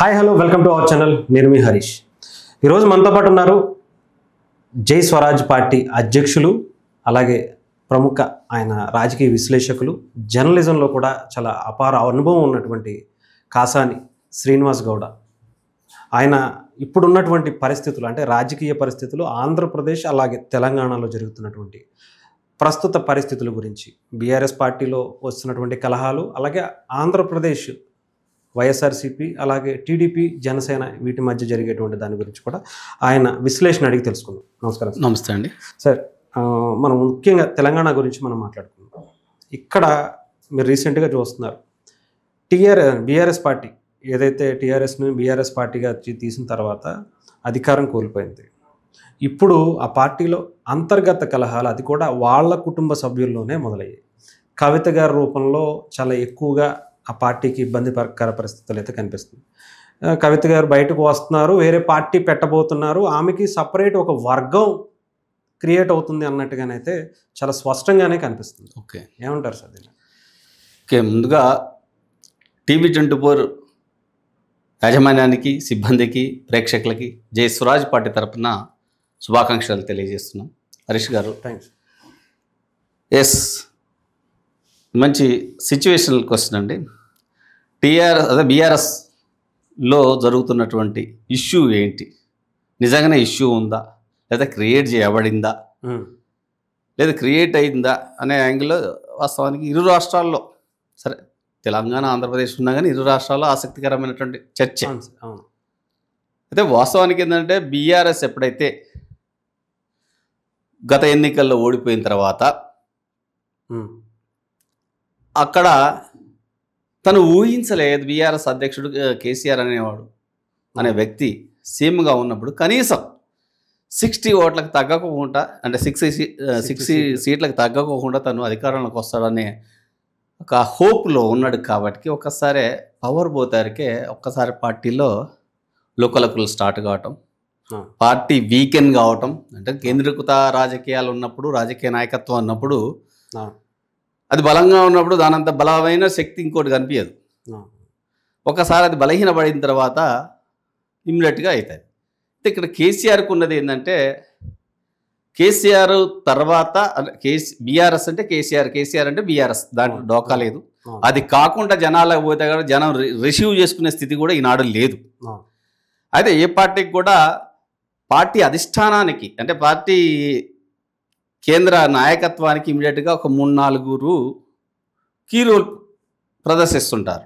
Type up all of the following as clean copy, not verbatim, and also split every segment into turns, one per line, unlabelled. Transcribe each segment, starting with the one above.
Hi hello welcome to our channel. నేను మీ హరీష్. ఈరోజు మనతో పాటు ఉన్నారు జై స్వరాజ్ పార్టీ అధ్యక్షులు, అలాగే ప్రముఖ ఆయన రాజకీయ విశ్లేషకులు, జర్నలిజంలో కూడా చాలా అపార అనుభవం ఉన్నటువంటి కాసాని శ్రీనివాస్ గౌడ. ఆయన ఇప్పుడున్నటువంటి పరిస్థితులు అంటే రాజకీయ పరిస్థితులు, ఆంధ్రప్రదేశ్ అలాగే తెలంగాణలో జరుగుతున్నటువంటి ప్రస్తుత పరిస్థితుల గురించి, బీఆర్ఎస్ పార్టీలో వస్తున్నటువంటి కలహాలు, అలాగే ఆంధ్రప్రదేశ్ వైఎస్ఆర్సీపీ అలాగే టీడీపీ జనసేన వీటి మధ్య జరిగేటువంటి దాని గురించి కూడా ఆయన విశ్లేషణ అడిగి తెలుసుకుందాం. నమస్కారం.
నమస్తే అండి
సార్. మనం ముఖ్యంగా తెలంగాణ గురించి మనం మాట్లాడుకుందాం. ఇక్కడ మీరు రీసెంట్గా చూస్తున్నారు, బీఆర్ఎస్ పార్టీ ఏదైతే టీఆర్ఎస్ని బీఆర్ఎస్ పార్టీగా తీసిన తర్వాత అధికారం కోల్పోయింది. ఇప్పుడు ఆ పార్టీలో అంతర్గత కలహాలు, అది కూడా వాళ్ళ కుటుంబ సభ్యుల్లోనే మొదలయ్యాయి. కవిత గారి రూపంలో చాలా ఎక్కువగా ఆ పార్టీకి ఇబ్బందికర పరిస్థితులు అయితే కనిపిస్తుంది. కవిత గారు బయటకు వస్తున్నారు, వేరే పార్టీ పెట్టబోతున్నారు, ఆమెకి సపరేట్ ఒక వర్గం క్రియేట్ అవుతుంది అన్నట్టుగానైతే చాలా స్పష్టంగానే కనిపిస్తుంది.
ఓకే,
ఏమంటారు సార్ దీన్ని?
ఓకే, ముందుగా TV24 యాజమాన్యానికి, సిబ్బందికి, ప్రేక్షకులకి జై స్వరాజ్ పార్టీ తరఫున శుభాకాంక్షలు తెలియజేస్తున్నాం. హరీష్ గారు,
థ్యాంక్స్.
ఎస్, మంచి సిచ్యువేషనల్ క్వశ్చన్ అండి. బీఆర్ఎస్లో జరుగుతున్నటువంటి ఇష్యూ ఏంటి? నిజంగానే ఇష్యూ ఉందా, లేదా క్రియేట్ చేయబడిందా, లేదా క్రియేట్ అయిందా అనే యాంగిల్లో వాస్తవానికి ఇరు రాష్ట్రాల్లో, సరే తెలంగాణ ఆంధ్రప్రదేశ్ ఉన్నా కానీ ఇరు రాష్ట్రాల్లో ఆసక్తికరమైనటువంటి చర్చ. అయితే వాస్తవానికి ఏంటంటే, బీఆర్ఎస్ ఎప్పుడైతే గత ఎన్నికల్లో ఓడిపోయిన తర్వాత అక్కడ తను ఊహించలేదు, బీఆర్ఎస్ అధ్యక్షుడు కేసీఆర్ అనే వ్యక్తి సీఎంగా ఉన్నప్పుడు కనీసం 60 ఓట్లకు తగ్గకుండా, అంటే 60 సీట్లకు తగ్గకుండా తను అధికారంలోకి వస్తాడనే ఒక హోప్లో ఉన్నాడు. కాబట్టి ఒక్కసారి పవర్ పోతారికే ఒక్కసారి పార్టీలో లోకలకులు స్టార్ట్ కావటం, పార్టీ వీకెండ్ కావటం, అంటే కేంద్రీకృత రాజకీయాలు ఉన్నప్పుడు, రాజకీయ నాయకత్వం ఉన్నప్పుడు అది బలంగా ఉన్నప్పుడు దానంత బలమైన శక్తి ఇంకోటి కనిపించదు. ఒకసారి అది బలహీనపడిన తర్వాత ఇమ్మీడియట్గా అవుతుంది. ఇక్కడ కేసీఆర్కి ఉన్నది ఏంటంటే, కేసీఆర్ తర్వాత బీఆర్ఎస్ అంటే కేసీఆర్ అంటే బీఆర్ఎస్, దాంట్లో డోకా లేదు. అది కాకుండా జనాలకు పోతే కూడా జనం రిసీవ్ చేసుకునే స్థితి కూడా ఈనాడు లేదు. అయితే ఏ పార్టీకి కూడా పార్టీ అధిష్టానానికి, అంటే పార్టీ కేంద్ర నాయకత్వానికి ఇమీడియట్గా ఒక 3-4 కీ రోల్ ప్రదర్శిస్తుంటారు.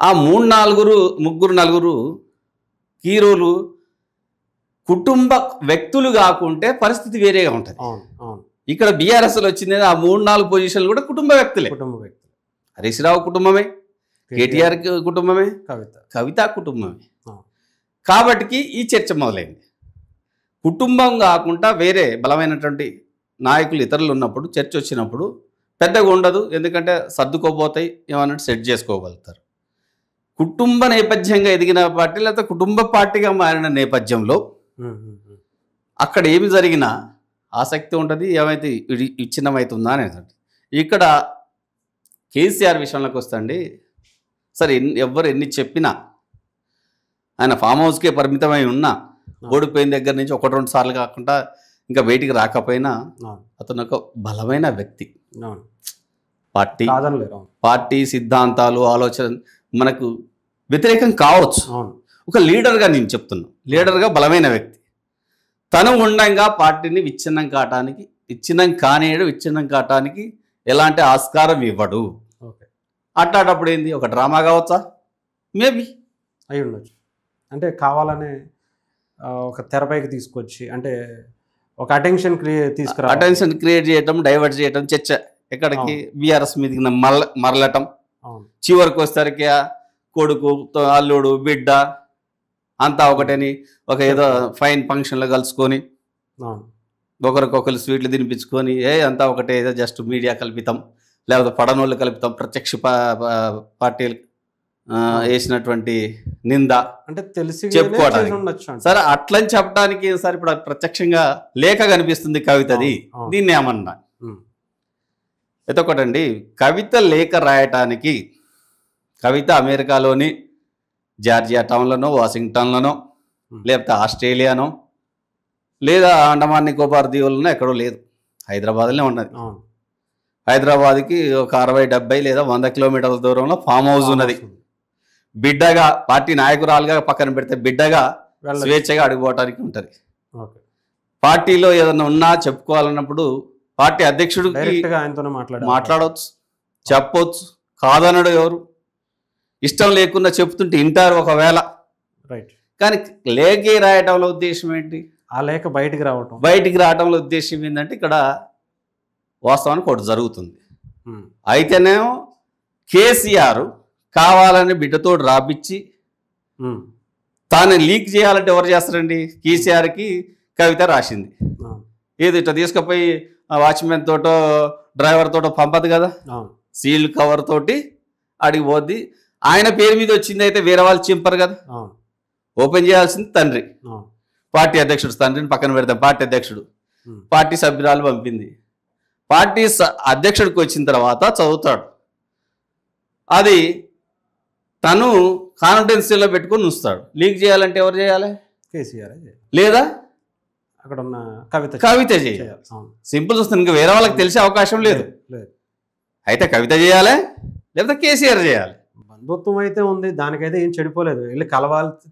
ఆ 3-4 కీ రోలు కుటుంబ వ్యక్తులు కాకుంటే పరిస్థితి వేరేగా ఉంటుంది. ఇక్కడ బీఆర్ఎస్లో వచ్చింది ఆ 3-4 పొజిషన్లు కూడా కుటుంబ వ్యక్తులే. హరీష్ రావు కుటుంబమే, కేటీఆర్ కుటుంబమే, కవిత కుటుంబమే. కాబట్టి ఈ చర్చ మొదలైంది. కుటుంబం కాకుండా వేరే బలమైనటువంటి నాయకులు ఇతరులు ఉన్నప్పుడు, చర్చ వచ్చినప్పుడు పెద్దగా ఉండదు, ఎందుకంటే సర్దుకోబోతాయి, ఏమన్నట్టు సెట్ చేసుకోగలుగుతారు. కుటుంబ నేపథ్యంగా ఎదిగిన పార్టీ లేకపోతే కుటుంబ పార్టీగా మారిన నేపథ్యంలో అక్కడ ఏమి జరిగినా ఆసక్తి ఉంటుంది, ఏమైతే విచ్ఛిన్నమవుతుందా అనేది. ఇక్కడ కేసీఆర్ విషయంలోకి వస్తండి. సరే, ఎవరు ఎన్ని చెప్పినా, ఆయన ఫామ్ హౌస్కే పరిమితమై ఉన్నా, ఓడిపోయిన దగ్గర నుంచి 1-2 సార్లు కాకుండా ఇంకా బయటికి రాకపోయినా అతను ఒక బలమైన వ్యక్తి. పార్టీ సిద్ధాంతాలు, ఆలోచన మనకు వ్యతిరేకం కావచ్చు, ఒక లీడర్గా నేను చెప్తున్నా, లీడర్గా బలమైన వ్యక్తి. తను ఉండంగా పార్టీని విచ్ఛిన్నం కాటానికి ఎలాంటి ఆస్కారం ఇవ్వడు. అట్లాంటప్పుడు ఏంది, ఒక డ్రామా కావచ్చా? మేబీ
అయి ఉండొచ్చు. అంటే కావాలనే ఒక తెరపైకి తీసుకొచ్చి, అంటే ఒక అటెన్షన్
క్రియేట్ చేయటం, డైవర్ట్ చేయటం, చర్చ ఎక్కడికి బీఆర్ఎస్ మీదకి మరలటం, చివరికి వచ్చేసరికి కొడుకు, అల్లుడు, బిడ్డ అంతా ఒకటని ఒక ఏదో ఫైన్ ఫంక్షన్లో కలుసుకొని ఒకరికొకరు స్వీట్లు తినిపించుకొని అంతా ఒకటే, ఏదో జస్ట్ మీడియా కల్పితం, లేకపోతే పడనోళ్ళు కల్పితం, ప్రత్యక్ష పార్టీలు వేసినటువంటి నింద
అంటే తెలిసి
చెప్పుకోవడానికి. సరే, అట్లని చెప్పడానికి సార్ ఇప్పుడు ప్రత్యక్షంగా లేఖ కనిపిస్తుంది కవితది, దీన్ని ఏమన్నా అయితే ఒకటండి, కవిత లేఖ రాయటానికి, కవిత అమెరికాలోని జార్జియా టౌన్లోనో, వాషింగ్టన్లోనో, లేకపోతే ఆస్ట్రేలియానో, లేదా అండమాన్ నికోబార్ దీవులనో ఎక్కడో లేదు, హైదరాబాద్లోనే ఉన్నది. హైదరాబాద్కి ఒక 60-70 లేదా 100 కిలోమీటర్ల దూరంలో ఫామ్ హౌస్ ఉన్నది. బిడ్డగా పార్టీ నాయకురాలుగా పక్కన పెడితే బిడ్డగా స్వేచ్ఛగా అడుగుపోవటానికి ఉంటుంది. పార్టీలో ఏదైనా ఉన్నా చెప్పుకోవాలన్నప్పుడు పార్టీ అధ్యక్షుడికి మాట్లాడవచ్చు, చెప్పవచ్చు, కాదనడు ఎవరు. ఇష్టం లేకుండా చెప్తుంటే వింటారు ఒకవేళ. కానీ లేఖే రాయటంలో ఉద్దేశం ఏంటి?
ఆ లేఖ బయటికి
రావటంలో ఉద్దేశం ఏంటంటే ఇక్కడ వాస్తవానికి ఒకటి జరుగుతుంది. అయితేనేమో కేసీఆర్ కావాలని బిడ్డతో రాపిచ్చి తాను లీక్ చేయాలంటే ఎవరు చేస్తారండి? కేసీఆర్కి కవిత రాసింది. ఏది ఇట్లా తీసుకుపోయి వాచ్మెన్ తోటో డ్రైవర్ తోటో పంపదు కదా, సీల్ కవర్ తోటి అడిగి పోద్ది. ఆయన పేరు మీద వచ్చింది అయితే వేరే వాళ్ళు చింపరు కదా. ఓపెన్ చేయాల్సింది తండ్రి, పార్టీ అధ్యక్షుడు. తండ్రిని పక్కన పెడతాం, పార్టీ అధ్యక్షుడు. పార్టీ సభ్యురాలు పంపింది. పార్టీ అధ్యక్షుడికి వచ్చిన తర్వాత చదువుతాడు. అది తను కాన్ఫిడెన్షియల్లో పెట్టుకొని ఉంచుతాడు. లీక్ చేయాలంటే ఎవరు చేయాలి?
కేసీఆర్
లేదా
అక్కడ ఉన్న
కవిత చేయాలి. సింపుల్ చూస్తుంది, ఇంకా వేరే వాళ్ళకి తెలిసే అవకాశం లేదు. అయితే కవిత చేయాలి, లేకపోతే కేసీఆర్ చేయాలి.
బంధుత్వం అయితే ఉంది, దానికైతే ఏం చెడిపోలేదు. వెళ్ళి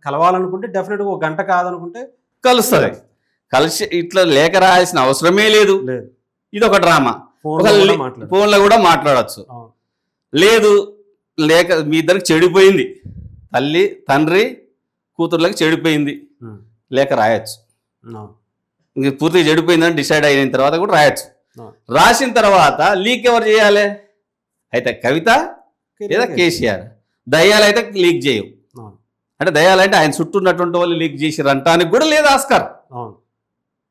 కలవాలనుకుంటే డెఫినెట్గా 1 గంట కాదనుకుంటే
కలుస్తుంది. కలిసి ఇట్లా లేఖ రాయాల్సిన అవసరమే లేదు. ఇది ఒక డ్రామా. ఫోన్లో కూడా మాట్లాడచ్చు. లేదు లేక మీ ఇద్దరికి చెడిపోయింది, తల్లి తండ్రి కూతుర్లకి చెడిపోయింది, లేక రాయొచ్చు. ఇంక పూర్తిగా చెడిపోయిందని డిసైడ్ అయిన తర్వాత కూడా రాయొచ్చు. రాసిన తర్వాత లీక్ ఎవరు చేయాలి? అయితే కవిత లేదా కేసీఆర్. దయ్యాలైతే లీక్ చేయవు. అంటే దయ్యాలంటే ఆయన చుట్టూ ఉన్నటువంటి వాళ్ళు లీక్ చేసారు అంటానికి కూడా లేదు ఆస్కారం.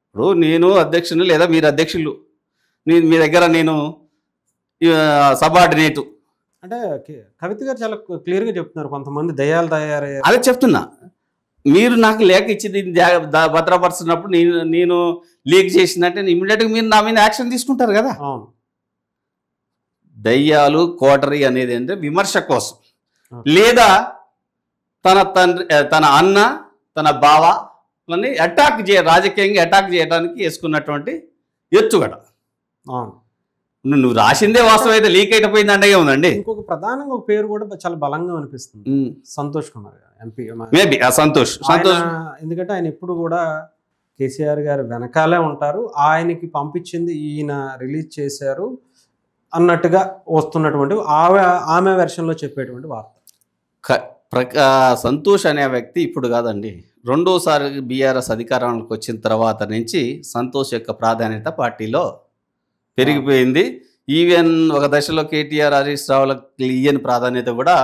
ఇప్పుడు నేను అధ్యక్షుని లేదా మీరు అధ్యక్షులు, మీ దగ్గర నేను సబార్డినేటు
అంటే కవిత గారు చాలా క్లియర్గా చెప్తున్నారు. కొంతమంది దయ్యాలు తయారయ్యారు.
అదే చెప్తున్నా. మీరు నాకు లేఖ ఇచ్చి దీన్ని భద్రపరుస్తున్నప్పుడు నేను లీక్ చేసిందంటే ఇమీడియట్గా మీరు నా మీద యాక్షన్ తీసుకుంటారు కదా. దయ్యాలు కోటరీ అనేది అంటే విమర్శ కోసం, లేదా తన తండ్రి, తన అన్న, తన బావని రాజకీయంగా అటాక్ చేయడానికి వేసుకున్నటువంటి ఎత్తుగడ. నువ్వు రాసిందే వాస్తవం అయితే లీక్ అయిపోయింది అంటే ఉందండి.
ఇంకొక ప్రధానంగా ఒక పేరు కూడా చాలా బలంగా అనిపిస్తుంది, సంతోష్ కుమార్ ఎంపీ.
మేబీ సంతోష్.
ఎందుకంటే ఆయన ఎప్పుడు కూడా కేసీఆర్ గారు వెనకాలే ఉంటారు. ఆయనకి పంపించింది ఈయన రిలీజ్ చేశారు అన్నట్టుగా వస్తున్నటువంటి ఆమె వెర్షన్లో చెప్పేటువంటి వార్త.
సంతోష్ అనే వ్యక్తి ఇప్పుడు కాదండి, రెండోసారి బీఆర్ఎస్ అధికారంలోకి వచ్చిన తర్వాత నుంచి సంతోష్ యొక్క ప్రాధాన్యత పార్టీలో పెరిగిపోయింది. ఈవెన్ ఒక దశలో కేటీఆర్, హరీష్ రావులకు ఇయ్యని ప్రాధాన్యత కూడా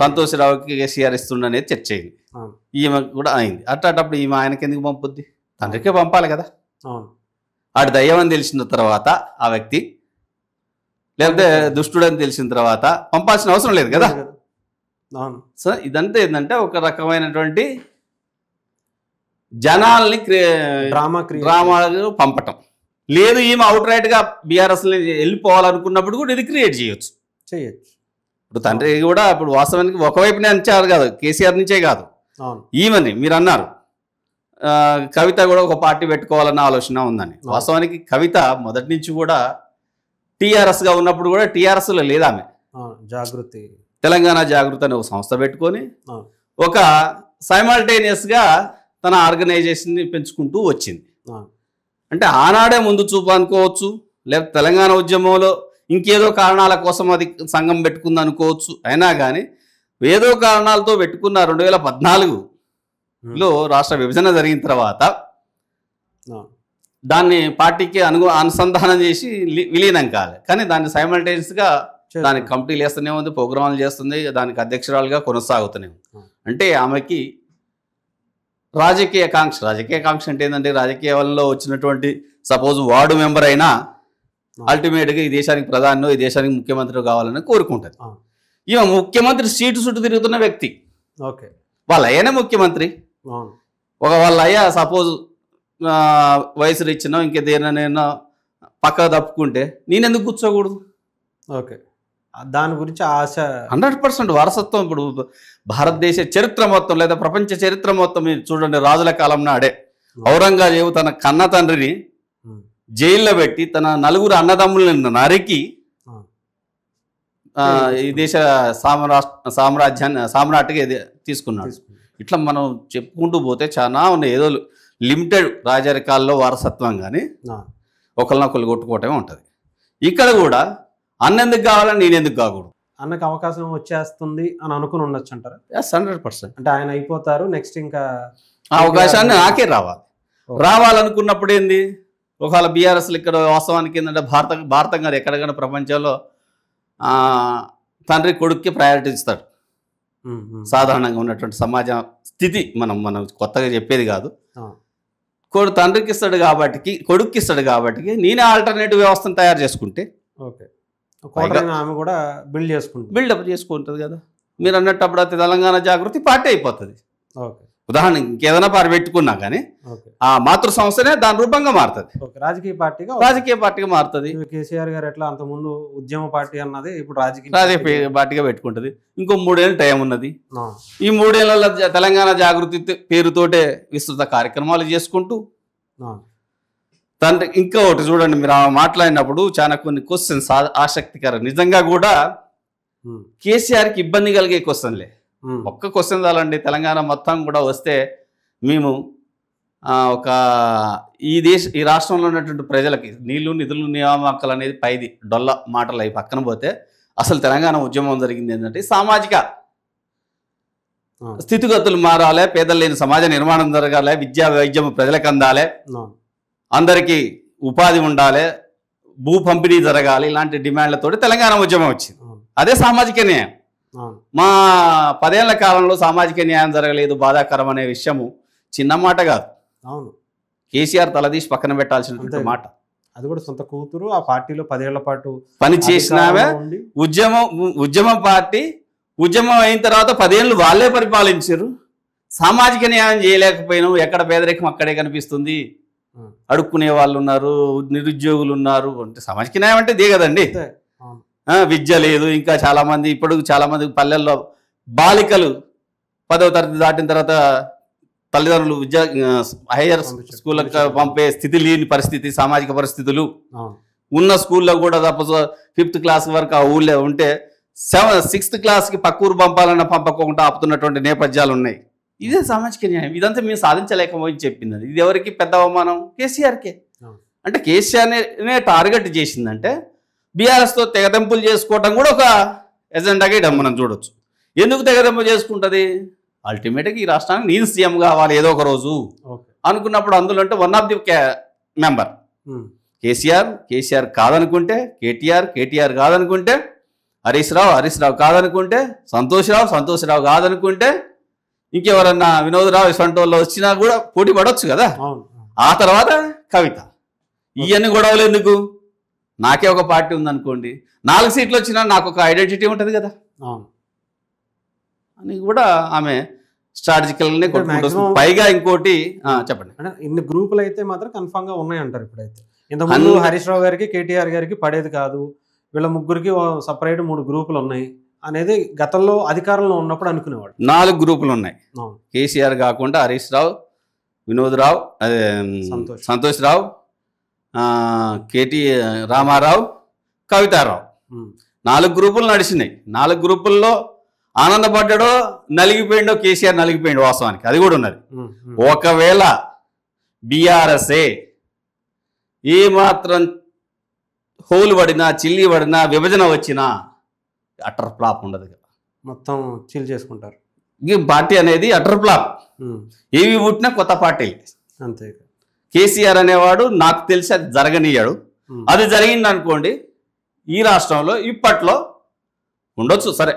సంతోష్ రావుకి కేసీఆర్ ఇస్తుండనేది చర్చ అయింది. ఈమె కూడా అయింది. అట్లాంటప్పుడు ఈమె ఆయనకి ఎందుకు పంపుద్ది? తండ్రికే పంపాలి కదా. ఆడు దయ్యం అని తెలిసిన తర్వాత ఆ వ్యక్తి, లేకపోతే దుష్టుడని తెలిసిన తర్వాత పంపాల్సిన అవసరం లేదు కదా. సో ఇదంతా ఏంటంటే ఒక రకమైనటువంటి జనాల్ని డ్రామాలు పంపటం. లేదు ఈమె అవుట్ రైట్గా బీఆర్ఎస్ని వెళ్ళిపోవాలనుకున్నప్పుడు కూడా ఇది క్రియేట్ చేయొచ్చు. ఇప్పుడు తండ్రి కూడా ఇప్పుడు వాస్తవానికి ఒకవైపునే అంచారు కాదు, కేసీఆర్ నుంచే కాదు, ఈమెని మీరు అన్నారు కవిత కూడా ఒక పార్టీ పెట్టుకోవాలన్న ఆలోచన ఉందని. వాస్తవానికి కవిత మొదటి నుంచి కూడా టీఆర్ఎస్గా ఉన్నప్పుడు కూడా టీఆర్ఎస్లో లేదా ఆమె
జాగృతి,
తెలంగాణ జాగృతి అనే ఒక సంస్థ పెట్టుకొని ఒక సైమల్టేనియస్గా తన ఆర్గనైజేషన్ని పెంచుకుంటూ వచ్చింది. అంటే ఆనాడే ముందు చూపు అనుకోవచ్చు, లేకపోతే తెలంగాణ ఉద్యమంలో ఇంకేదో కారణాల కోసం అది సంఘం పెట్టుకుంది అనుకోవచ్చు. అయినా కానీ ఏదో కారణాలతో పెట్టుకున్న 2014లో రాష్ట్ర విభజన జరిగిన తర్వాత దాన్ని పార్టీకి అనుసంధానం చేసి విలీనం కాలే. కానీ దాన్ని సైమల్టేనియస్గా దానికి కమిటీలు వేస్తూనే ఉంది, ప్రోగ్రాంలు చేస్తుంది, దానికి అధ్యక్షురాలుగా కొనసాగుతూనే ఉంది. అంటే ఆమెకి రాజకీయ కాంక్ష అంటే ఏంటంటే రాజకీయాల్లో వచ్చినటువంటి సపోజ్ వార్డు మెంబర్ అయినా అల్టిమేట్గా ఈ దేశానికి ప్రధాని, ఈ దేశానికి ముఖ్యమంత్రి కావాలని కోరుకుంటుంది. ఈమె ముఖ్యమంత్రి సీటు చుట్టూ తిరుగుతున్న వ్యక్తి. వాళ్ళ అయ్యనే ముఖ్యమంత్రి. వాళ్ళ అయ్యా సపోజ్ వయసు ఇచ్చినా ఇంకేదైనా పక్క తప్పుకుంటే నేనెందుకు కూర్చోకూడదు?
దాని గురించి ఆశ
100% వారసత్వం. ఇప్పుడు భారతదేశ చరిత్ర మొత్తం లేదా ప్రపంచ చరిత్ర మొత్తం మీరు చూడండి, రాజుల కాలం నాడే ఔరంగజేబు తన కన్న తండ్రిని జైల్లో పెట్టి తన నలుగురు అన్నదమ్ములను నరికి ఈ దేశ సామ్రాట్గా తీసుకున్నాడు. ఇట్లా మనం చెప్పుకుంటూ పోతే చాలా ఉన్నాయి. ఏదో లిమిటెడ్ రాజరికాల్లో వారసత్వం కానీ ఒకరినొకరు కొట్టుకోవటమే ఉంటుంది. ఇక్కడ కూడా అన్నెందుకు కావాలని నేనెందుకు కాకూడదు,
అన్నకు అవకాశం వచ్చేస్తుంది అని అనుకుని ఉండొచ్చు అంటారా?
100%.
అంటే ఆయన అయిపోతారు, నెక్స్ట్ ఇంకా
ఆ అవకాశాన్ని నాకే రావాలనుకున్నప్పుడు ఏంది, ఒకవేళ బీఆర్ఎస్లు ఇక్కడ వాస్తవానికి ఏంటంటే భారతం గారు ఎక్కడికైనా ప్రపంచంలో తండ్రి కొడుక్కి ప్రయారిటీ ఇస్తాడు. సాధారణంగా ఉన్నటువంటి సమాజ స్థితి మనం కొత్తగా చెప్పేది కాదు. తండ్రికి ఇస్తాడు కాబట్టి, కొడుక్కి ఇస్తాడు కాబట్టి నేనే ఆల్టర్నేటివ్ వ్యవస్థను తయారు చేసుకుంటే
ఆమె కూడా
బిల్డప్ చేసుకుంటుంది కదా. మీరు అన్నట్టు అప్పుడు తెలంగాణ జాగృతి పార్టీ అయిపోతుంది. ఉదాహరణ ఇంకేదైనా పార్టీ పెట్టుకున్నా కానీ ఆ మాతృ సంస్థనే దాని రూపంగా మారుతుంది, రాజకీయ పార్టీగా మారుతుంది.
కేసీఆర్ గారు ఎట్లా అంతకుముందు ఉద్యమ పార్టీ అన్నది ఇప్పుడు
రాజకీయ పార్టీగా పెట్టుకుంటుంది. ఇంకో 3 ఏళ్ళు టైం ఉన్నది. ఈ 3 ఏళ్ళ తెలంగాణ జాగృతి పేరుతోటే విస్తృత కార్యక్రమాలు చేసుకుంటూ తండ్రి. ఇంకొకటి చూడండి, మీరు మాట్లాడినప్పుడు చాలా కొన్ని క్వశ్చన్స్ ఆసక్తికరం. నిజంగా కూడా కేసీఆర్కి ఇబ్బంది కలిగే క్వశ్చన్లే. ఒక్క క్వశ్చన్ చాలండి, తెలంగాణ మొత్తం కూడా వస్తే మేము ఈ రాష్ట్రంలో ఉన్నటువంటి ప్రజలకి నీళ్లు నిధులు నియామకాలు అనేది పైది డొల్ల మాటలు అవి పక్కన పోతే అసలు తెలంగాణ ఉద్యమం జరిగింది ఏంటంటే సామాజిక స్థితిగతులు మారాలి, పేదలు లేని సమాజ నిర్మాణం జరగాలి, విద్యా వైద్యం ప్రజలకు అందాలి, అందరికీ ఉపాధి ఉండాలి, భూ పంపిణీ జరగాలి, ఇలాంటి డిమాండ్లతోటి తెలంగాణ ఉద్యమం వచ్చింది. అదే సామాజిక న్యాయం. మా 10 ఏళ్ల కాలంలో సామాజిక న్యాయం జరగలేదు, బాధాకరం అనే విషయము చిన్న మాట కాదు. కేసీఆర్ తలదీసి పక్కన పెట్టాల్సిన మాట.
అది కూడా సొంత కూతురు ఆ పార్టీలో 10 ఏళ్ల పాటు
పని చేసినావే. ఉద్యమం పార్టీ ఉద్యమం అయిన తర్వాత 10 ఏళ్ళు వాళ్ళే పరిపాలించారు. సామాజిక న్యాయం చేయలేకపోయినాం. ఎక్కడ పేదరికం అక్కడే కనిపిస్తుంది. అడుక్కునే వాళ్ళు ఉన్నారు, నిరుద్యోగులు ఉన్నారు. అంటే సామాజిక న్యాయం అంటే దే కదండి. విద్య లేదు. ఇంకా చాలామంది ఇప్పుడు చాలామంది పల్లెల్లో బాలికలు 10వ తరగతి దాటిన తర్వాత తల్లిదండ్రులు హైయర్ స్కూళ్ళకి పంపే స్థితి లేని పరిస్థితి, సామాజిక పరిస్థితులు ఉన్న స్కూల్లో కూడా సపోజ్ 5th క్లాస్ వరకు ఆ ఊళ్ళో ఉంటే 6th క్లాస్కి పక్కూరు పంపాలన్న పంపకుండా ఆపుతున్నటువంటి నేపథ్యాలు ఉన్నాయి. ఇదే సామాజిక న్యాయం. ఇదంతా మేము సాధించలేకపోయి చెప్పింది. ఇది ఎవరికి పెద్ద అవమానం? కేసీఆర్కే. అంటే కేసీఆర్నే టార్గెట్ చేసిందంటే బీఆర్ఎస్తో తెగదెంపులు చేసుకోవటం కూడా ఒక ఎజెండాగా ఇక్కడ మనం చూడొచ్చు. ఎందుకు తెగదెంపు చేసుకుంటుంది? అల్టిమేట్గా ఈ రాష్ట్రానికి నేను సీఎం కావాలి ఏదో ఒక రోజు అనుకున్నప్పుడు అందులో అంటే one of the member KCR కాదనుకుంటే కేటీఆర్ కాదనుకుంటే హరీష్ రావు కాదనుకుంటే సంతోష్ రావు కాదనుకుంటే ఇంకెవరన్నా వినోద్ రావు ఇటువంటి వాళ్ళు వచ్చినా కూడా పోటీ పడవచ్చు కదా. ఆ తర్వాత కవిత. ఇవన్నీ గొడవలు ఎందుకు? నాకే ఒక పార్టీ ఉందనుకోండి, 4 సీట్లు వచ్చినా నాకు ఒక ఐడెంటిటీ ఉంటుంది కదా అని కూడా ఆమె స్ట్రాటజికల్గానే కొట్టుకుంటుంది. పైగా ఇంకోటి చెప్పండి.
ఇన్ని గ్రూపులు అయితే మాత్రం కన్ఫామ్ గా ఉన్నాయంటారు. ఇప్పుడైతే ఇంతకుముందు హరీష్ రావు గారికి కేటీఆర్ గారికి పడేది కాదు, వీళ్ళ ముగ్గురికి సపరేట్ 3 గ్రూపులు ఉన్నాయి అనేది గతంలో అధికారంలో ఉన్నప్పుడు అనుకునేవాడు.
4 గ్రూపులు ఉన్నాయి. కేసీఆర్ కాకుండా హరీష్ రావు, వినోద్ రావు, అదే సంతోష్ రావు, రామారావు, కవితారావు 4 గ్రూపులు నడిచినాయి. 4 గ్రూపుల్లో ఆనందపడ్డాడో నలిగిపోయిండో కేసీఆర్ నలిగిపోయిండు వాస్తవానికి. అది కూడా ఉన్నది. ఒకవేళ బీఆర్ఎస్ఏ ఏమాత్రం హోల్ పడినా, చిల్లి పడినా, విభజన వచ్చినా అటర్ ఫ్లాప్ ఉండదు కదా,
మొత్తం చిల్ చేసుకుంటారు.
ఈ పార్టీ అనేది అటర్ ఫ్లాప్. ఏవి పుట్టినా కొత్త పార్టీ
అంతే.
కేసీఆర్ అనేవాడు నాకు తెలిసి అది జరగనీయాడు. అది జరిగింది అనుకోండి ఈ రాష్ట్రంలో ఇప్పట్లో ఉండొచ్చు. సరే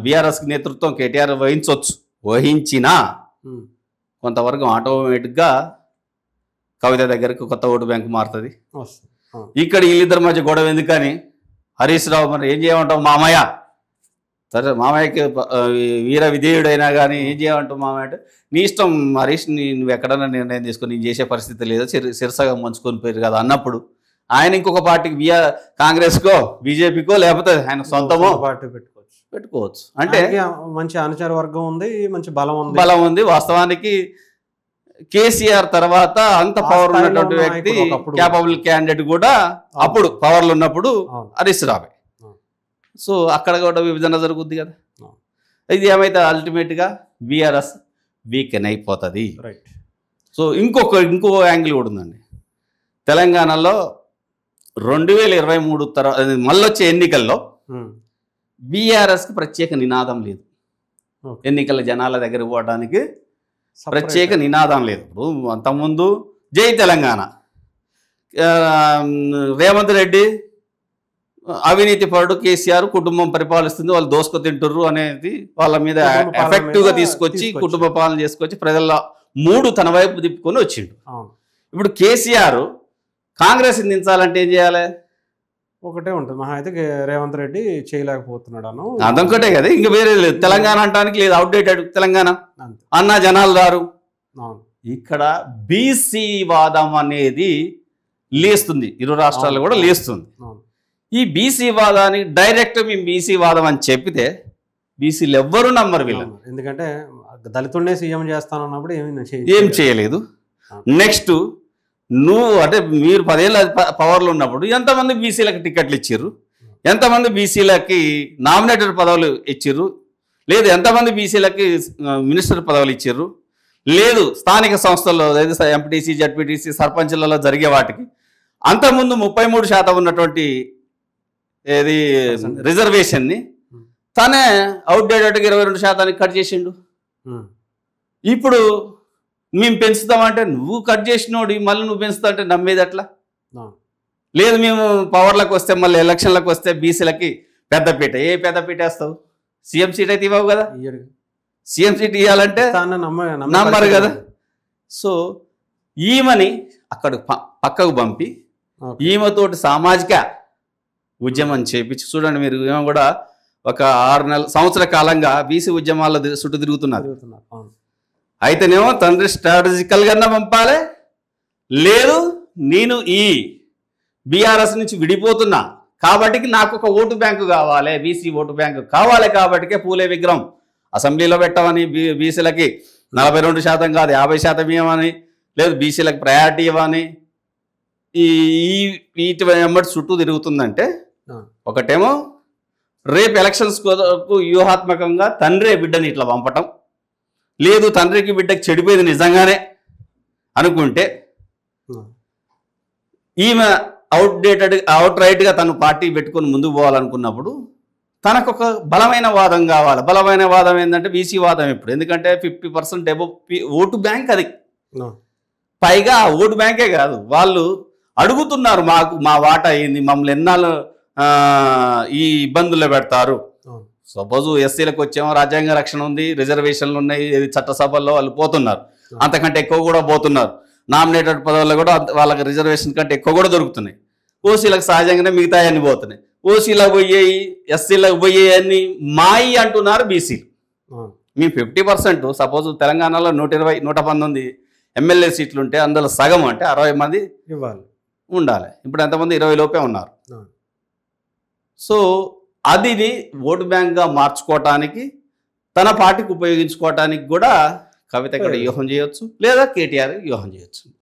బీఆర్ఎస్కి నేతృత్వం కేటీఆర్ వహించినా కొంతవరకు ఆటోమేటిక్గా కవిత దగ్గరకు కొత్త ఓటు బ్యాంకు మారుతుంది. ఇక్కడ వీళ్ళిద్దరి మధ్య గొడవ ఎందుకని హరీష్ రావు మరి ఏం చేయమంటావు మామయ్య, సరే మామయ్యకి వీర విధేయుడైనా కానీ ఏం చేయమంటావు మామయ్య అంటే నీ ఇష్టం హరీష్, నువ్వు ఎక్కడన్నా నిర్ణయం తీసుకొని నేను చేసే పరిస్థితి లేదా, శిరసగా మంచుకొని పోయారు కదా అన్నప్పుడు ఆయన ఇంకొక పార్టీకి కాంగ్రెస్కో బీజేపీకో లేకపోతే ఆయన సొంతమో
పార్టీ
పెట్టుకోవచ్చు. అంటే
మంచి అనుచర వర్గం ఉంది, మంచి
బలం ఉంది. వాస్తవానికి కేసీఆర్ తర్వాత అంత పవర్ ఉన్నటువంటి వ్యక్తి, క్యాపబుల్ క్యాండిడేట్ కూడా అప్పుడు పవర్లు ఉన్నప్పుడు హరీష్ రావు. సో అక్కడ కూడా విభజన జరుగుద్ది కదా. ఇది ఏమైతే అల్టిమేట్గా బీఆర్ఎస్ వీకెన్ అయిపోతుంది. సో ఇంకో యాంగిల్ కూడా ఉందండి. తెలంగాణలో 2023 తర్వాత మళ్ళొచ్చే ఎన్నికల్లో బీఆర్ఎస్కి ప్రత్యేక నినాదం లేదు. ఎన్నికల జనాల దగ్గర పోవడానికి ప్రత్యేక నినాదం లేదు. ఇప్పుడు అంతకుముందు జై తెలంగాణ, రేవంత్ రెడ్డి అవినీతి పరుడు, కేసీఆర్ కుటుంబం పరిపాలిస్తుంది, వాళ్ళు దోసుకు తింటుర్రు అనేది వాళ్ళ మీద ఎఫెక్టివ్గా తీసుకొచ్చి కుటుంబ పాలన చేసుకొచ్చి ప్రజల మూడు తన వైపు తిప్పుకొని వచ్చిండు. ఇప్పుడు కేసీఆర్ కాంగ్రెస్ దించాలంటే ఏం చేయాలి?
ఒకటే ఉంటుంది, మహా అయితే రేవంత్ రెడ్డి చేయలేకపోతున్నాడు
అదొకటే కదా, ఇంక వేరే లేదు. తెలంగాణ అంటానికి లేదు, అవుట్డేటెడ్ తెలంగాణ అన్న జనాలు రారు. ఇక్కడ బీసీ వాదం అనేది లేస్తుంది, ఇరు రాష్ట్రాల్లో కూడా లేస్తుంది. ఈ బీసీ వాదాన్ని డైరెక్ట్ మేము బీసీ వాదం అని చెప్పితే బీసీలు ఎవ్వరూ నమ్మరు వీళ్ళని.
ఎందుకంటే దళితుడినే సీఎం చేస్తానన్నప్పుడు
ఏం చేయలేదు. నెక్స్ట్ నువ్వు అంటే మీరు 10 ఏళ్ళ పవర్లో ఉన్నప్పుడు ఎంతమంది బీసీలకు టికెట్లు ఇచ్చిర్రు, ఎంతమంది బీసీలకి నామినేటెడ్ పదవులు ఇచ్చిర్రు, లేదు ఎంతమంది బీసీలకి మినిస్టర్ పదవులు ఇచ్చిర్రు, లేదు స్థానిక సంస్థల్లో ఎంపీటీసీ జడ్పీటీసీ సర్పంచ్లలో జరిగే వాటికి అంతకుముందు 33% ఉన్నటువంటి ఏది రిజర్వేషన్ని తనే అవుట్డేటెడ్గా 22% కట్ చేసిండు. ఇప్పుడు మేము పెంచుతామంటే నువ్వు కట్ చేసినోడి మళ్ళీ నువ్వు పెంచుతా అంటే నమ్మేది అట్లా లేదు. మేము పవర్లకు వస్తే మళ్ళీ ఎలక్షన్లకు వస్తే బీసీలకి పెద్దపీట, ఏ పెద్దపీట వేస్తావు? సీఎం సీట్ అయితే ఇవ్వవు కదా. సీఎం సీట్ ఇవ్వాలంటే నమ్మరు కదా. సో ఈమెని అక్కడ పక్కకు పంపి ఈమెతోటి సామాజిక ఉద్యమం చేపించి చూడండి. మీరు ఏమో కూడా ఒక 6 సంవత్సర కాలంగా బీసీ ఉద్యమాల్లో చుట్టూ తిరుగుతున్నారు. అయితేనేమో తండ్రి స్ట్రాటజికల్గా పంపాలి, లేదు నేను ఈ బీఆర్ఎస్ నుంచి విడిపోతున్నా కాబట్టి నాకు ఒక ఓటు బ్యాంకు కావాలి, బీసీ ఓటు బ్యాంకు కావాలి కాబట్టికే పూలే విగ్రహం అసెంబ్లీలో పెట్టమని, బీసీలకి 42% కాదు 50% ఇవ్వమని, లేదు బీసీలకు ప్రయారిటీ ఇవ్వని వీటి వెంబడి చుట్టూ తిరుగుతుందంటే ఒకటేమో రేపు ఎలక్షన్స్ వ్యూహాత్మకంగా తండ్రే బిడ్డని ఇట్లా పంపటం, లేదు తండ్రికి బిడ్డకి చెడిపోయేది నిజంగానే అనుకుంటే ఈమె అవుట్ రైట్గా తను పార్టీ పెట్టుకొని ముందుకు పోవాలనుకున్నప్పుడు తనకు ఒక బలమైన వాదం కావాలి. బలమైన వాదం ఏంటంటే బీసీ వాదం. ఇప్పుడు ఎందుకంటే 50% అబవ్ ఓటు బ్యాంక్ అది. పైగా ఓటు బ్యాంకే కాదు, వాళ్ళు అడుగుతున్నారు మాకు మా వాటా అయింది, మమ్మల్ని ఎన్నాళ్ళు ఈ ఇబ్బందుల్లో పెడతారు. సపోజు ఎస్సీలకు వచ్చేమో రాజ్యాంగ రక్షణ ఉంది, రిజర్వేషన్లు ఉన్నాయి, చట్టసభల్లో వాళ్ళు పోతున్నారు, అంతకంటే ఎక్కువ కూడా పోతున్నారు. నామినేటెడ్ పదవుల్లో కూడా వాళ్ళకి రిజర్వేషన్ కంటే ఎక్కువ కూడా దొరుకుతున్నాయి. ఓసీలకు సహజంగానే మిగతా అన్ని పోతున్నాయి. ఓసీలకు పోయేవి ఎస్సీలకు పోయేవి అన్ని మాయి అంటున్నారు బీసీలు. మేము 50% సపోజ్ తెలంగాణలో 120 119 ఎమ్మెల్యే సీట్లు ఉంటే అందులో సగం అంటే 60 మంది
ఇవ్వాలి
ఉండాలి. ఇప్పుడు ఎంతమంది 20 లోపే ఉన్నారు. సో అది ఓటు బ్యాంక్గా మార్చుకోవటానికి తన పార్టీకి ఉపయోగించుకోవటానికి కూడా కవిత ఇక్కడ వ్యూహం చేయొచ్చు, లేదా కేటీఆర్ వ్యూహం చేయొచ్చు.